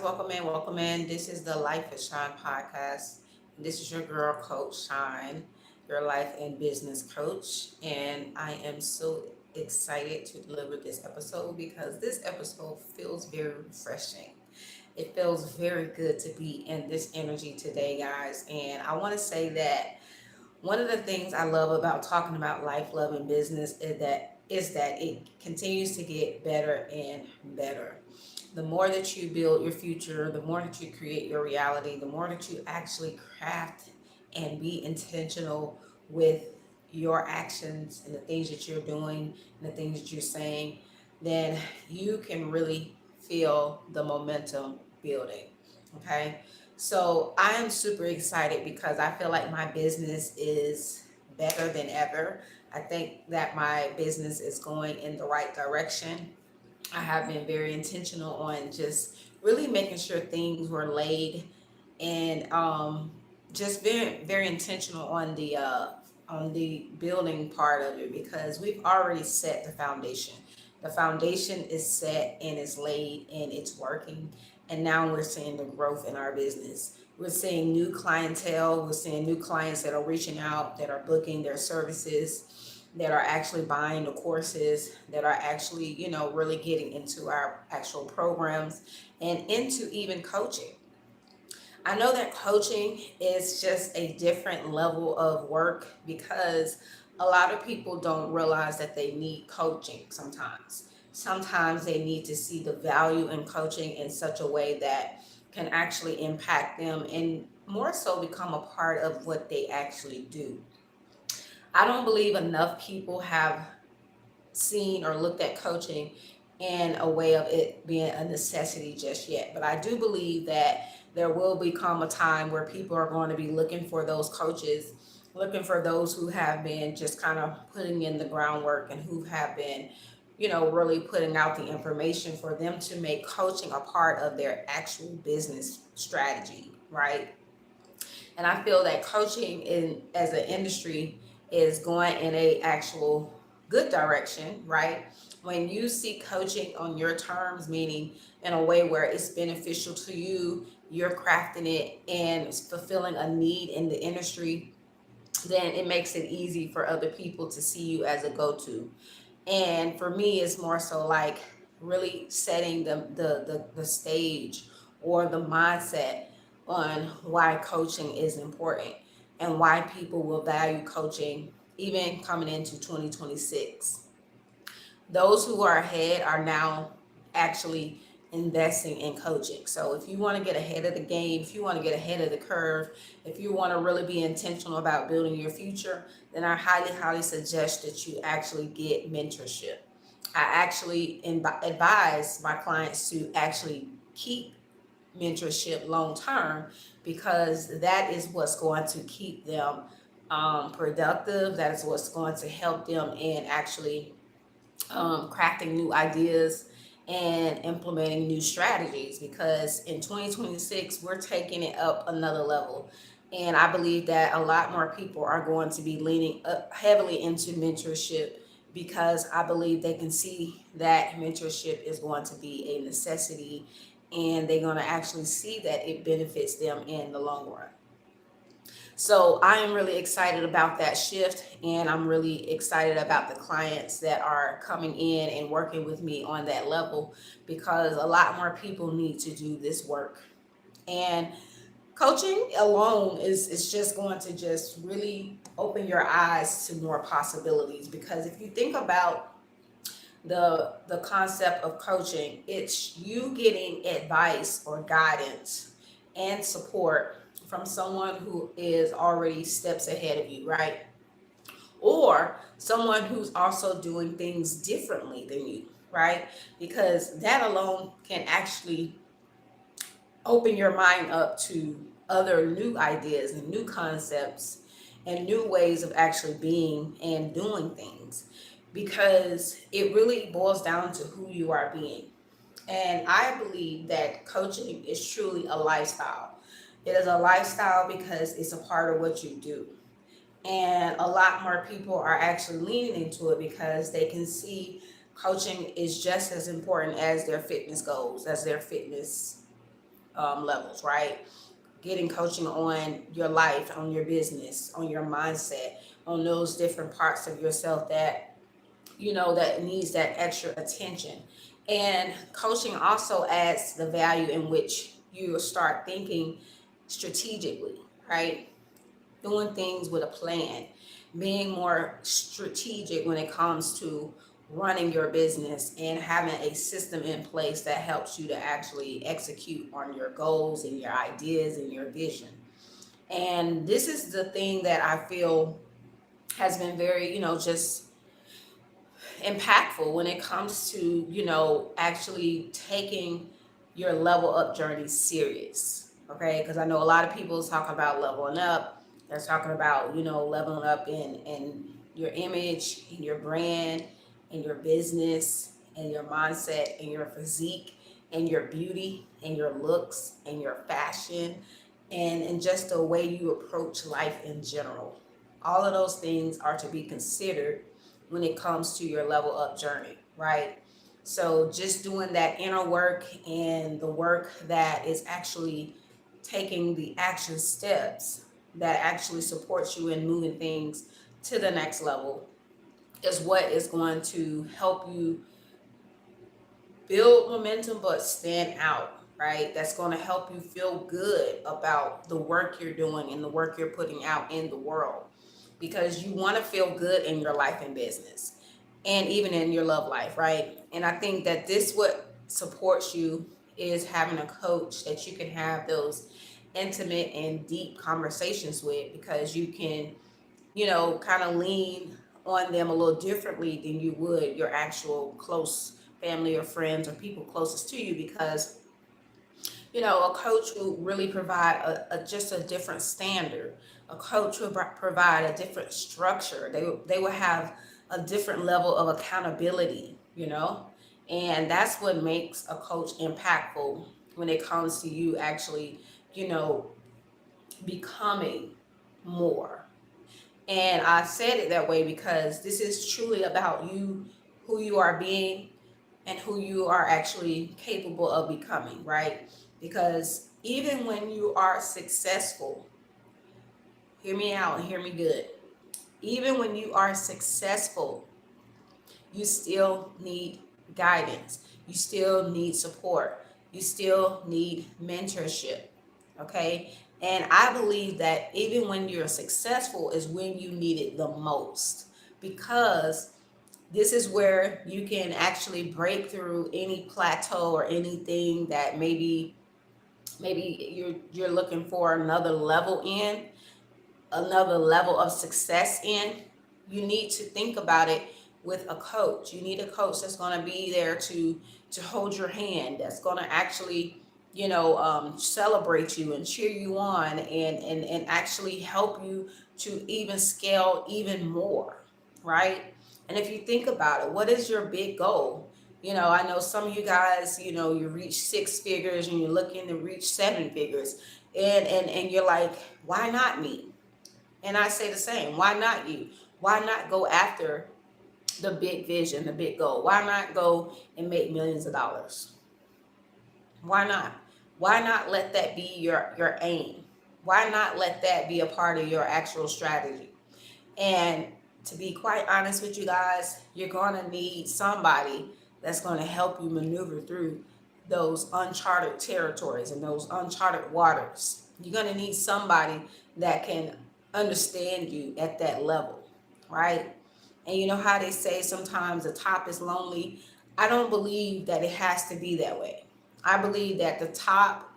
welcome in, welcome in. This is the Life is Shine podcast. This is your girl, Coach Shine, your life and business coach. And I am so excited to deliver this episode because this episode feels very refreshing. It feels very good to be in this energy today, guys. And I want to say that one of the things I love about talking about life, love, and business is that it continues to get better and better. The more that you build your future, the more that you create your reality, the more that you actually craft and be intentional with your actions and the things that you're doing and the things that you're saying, then you can really feel the momentum building. Okay. So I am super excited because I feel like my business is better than ever. I think that my business is going in the right direction. I have been very intentional on just really making sure things were laid and just very intentional on the building part of it because we've already set the foundation. The foundation is set and it's laid and it's working, and now we're seeing the growth in our business. We're seeing new clientele. We're seeing new clients that are reaching out, that are booking their services, that are actually buying the courses, that are actually, really getting into our actual programs and into even coaching. I know that coaching is just a different level of work because a lot of people don't realize that they need coaching sometimes. Sometimes they need to see the value in coaching in such a way that can actually impact them and more so become a part of what they actually do. I don't believe enough people have seen or looked at coaching in a way of it being a necessity just yet. But I do believe that there will become a time where people are going to be looking for those coaches, looking for those who have been just kind of putting in the groundwork and who have been, really putting out the information for them to make coaching a part of their actual business strategy, right? And I feel that coaching in as an industry is going in a actual good direction, right? When you see coaching on your terms, meaning in a way where it's beneficial to you, you're crafting it and it's fulfilling a need in the industry, then it makes it easy for other people to see you as a go-to. And for me, it's more so like really setting the stage or the mindset on why coaching is important and why people will value coaching even coming into 2026. Those who are ahead are now actually investing in coaching. So if you want to get ahead of the game, if you want to get ahead of the curve, if you want to really be intentional about building your future, then I highly suggest that you actually get mentorship. I actually advise my clients to actually keep mentorship long term because that is what's going to keep them productive. That is what's going to help them in actually crafting new ideas and implementing new strategies because in 2026 we're taking it up another level, and I believe that a lot more people are going to be leaning up heavily into mentorship because I believe they can see that mentorship is going to be a necessity and they're going to actually see that it benefits them in the long run. So I am really excited about that shift, and I'm really excited about the clients that are coming in and working with me on that level because a lot more people need to do this work. And coaching alone is just going to just really open your eyes to more possibilities because if you think about the concept of coaching, it's you getting advice or guidance and support from someone who is already steps ahead of you, right? Or someone who's also doing things differently than you, right? Because that alone can actually open your mind up to other new ideas and new concepts and new ways of actually being and doing things because it really boils down to who you are being. And I believe that coaching is truly a lifestyle. It is a lifestyle because it's a part of what you do. And a lot more people are actually leaning into it because they can see coaching is just as important as their fitness goals, as their fitness. levels, right? Getting coaching on your life, on your business, on your mindset, on those different parts of yourself that that needs that extra attention. And coaching also adds the value in which you start thinking strategically, right? Doing things with a plan, being more strategic when it comes to running your business and having a system in place that helps you to actually execute on your goals and your ideas and your vision. And this is the thing that I feel has been very, just impactful when it comes to, actually taking your level up journey serious. Okay. Because I know a lot of people talking about leveling up. They're talking about, leveling up in your image, in your brand, in your business, and your mindset, and your physique, and your beauty, and your looks, and your fashion, and just the way you approach life in general. All of those things are to be considered when it comes to your level up journey, right? So just doing that inner work and the work that is actually taking the action steps that actually supports you in moving things to the next level is what is going to help you build momentum but stand out, right? That's going to help you feel good about the work you're doing and the work you're putting out in the world, because you want to feel good in your life and business and even in your love life, right? And I think that this what supports you is having a coach that you can have those intimate and deep conversations with, because you can, kind of lean on them a little differently than you would your actual close family or friends or people closest to you, because a coach will really provide just a different standard. A coach will provide a different structure. They will have a different level of accountability, and that's what makes a coach impactful when it comes to you actually, you know, becoming more. And I said it that way because this is truly about you, who you are being, and who you are actually capable of becoming, right? Because even when you are successful, hear me out and hear me good. Even when you are successful, you still need guidance. You still need support. You still need mentorship. Okay. And I believe that even when you're successful is when you need it the most, because this is where you can actually break through any plateau or anything that maybe you're looking for another level of success in. You need to think about it with a coach. You need a coach that's going to be there to hold your hand, that's going to actually celebrate you and cheer you on, and actually help you to even scale even more, right? And if you think about it, what is your big goal? I know some of you guys, you reach six figures and you're looking to reach seven figures, and you're like, why not me? And I say the same. Why not you? Why not go after the big vision, the big goal? Why not go and make millions of dollars? Why not? Why not let that be your aim? Why not let that be a part of your actual strategy? And to be quite honest with you guys, you're going to need somebody that's going to help you maneuver through those uncharted territories and those uncharted waters. You're going to need somebody that can understand you at that level, right? And you know how they say sometimes the top is lonely? I don't believe that it has to be that way. I believe that the top,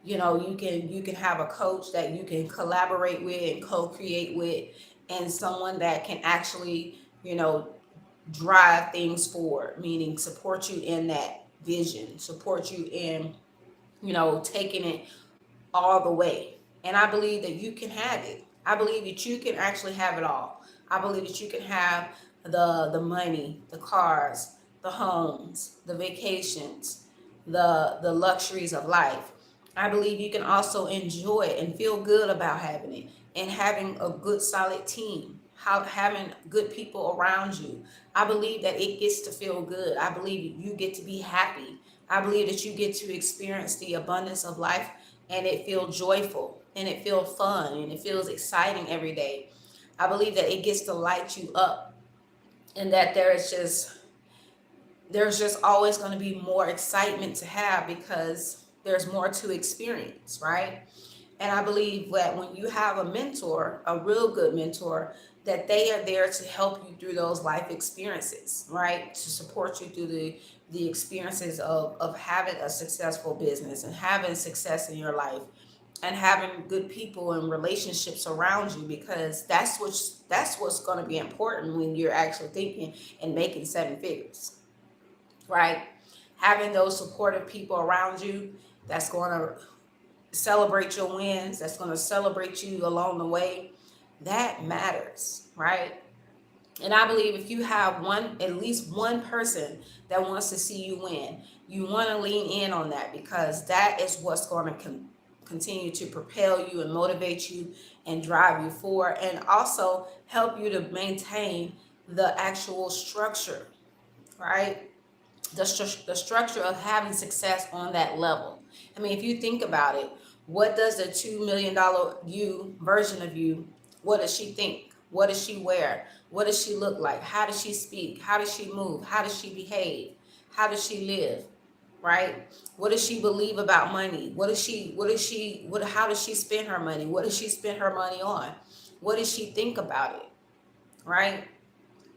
you can have a coach that you can collaborate with and co-create with, and someone that can actually, drive things forward, meaning support you in that vision, support you in, taking it all the way. And I believe that you can have it. I believe that you can actually have it all. I believe that you can have the money, the cars, the homes, the vacations, the luxuries of life. I believe you can also enjoy it and feel good about having it, and having a good solid team, having good people around you. I believe that it gets to feel good. I believe you get to be happy. I believe that you get to experience the abundance of life, and it feels joyful, and it feels fun, and it feels exciting every day. I believe that it gets to light you up, and that there's just always going to be more excitement to have because there's more to experience, right? And I believe that when you have a mentor, a real good mentor, that they are there to help you through those life experiences, right? To support you through the experiences of having a successful business and having success in your life and having good people and relationships around you, because that's what's going to be important when you're actually thinking and making seven figures, right? Having those supportive people around you that's going to celebrate your wins, that's going to celebrate you along the way, that matters, right? And I believe if you have at least one person that wants to see you win, you want to lean in on that, because that is what's going to continue to propel you and motivate you and drive you forward, and also help you to maintain the actual structure, right? The structure of having success on that level. I mean, if you think about it, what does the $2 million you version of you, what does she think? What does she wear? What does she look like? How does she speak? How does she move? How does she behave? How does she live? Right? What does she believe about money? How does she spend her money? What does she spend her money on? What does she think about it? Right?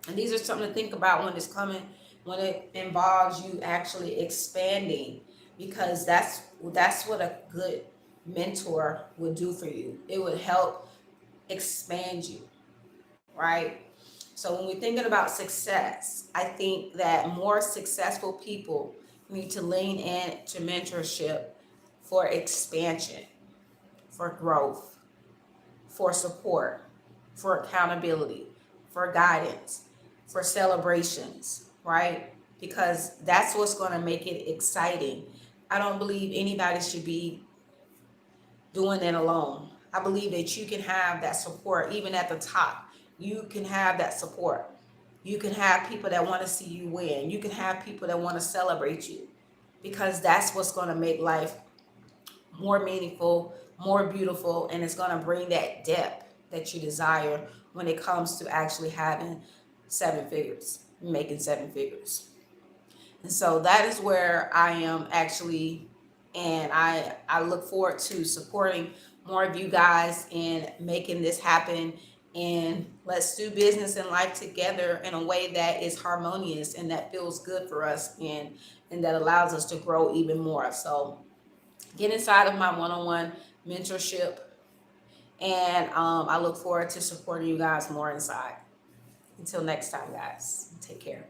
And these are something to think about when it involves you actually expanding, because that's what a good mentor would do for you. It would help expand you, right? So when we're thinking about success, I think that more successful people need to lean in to mentorship for expansion, for growth, for support, for accountability, for guidance, for celebrations, right? Because that's what's going to make it exciting. I don't believe anybody should be doing it alone. I believe that you can have that support even at the top. You can have that support. You can have people that want to see you win. You can have people that want to celebrate you, because that's what's going to make life more meaningful, more beautiful, and it's going to bring that depth that you desire when it comes to actually having seven figures, making seven figures. And so that is where I am actually, and I look forward to supporting more of you guys in making this happen. And let's do business and life together in a way that is harmonious and that feels good for us, and that allows us to grow even more. So get inside of my one-on-one mentorship, and I look forward to supporting you guys more inside. Until next time, guys, take care.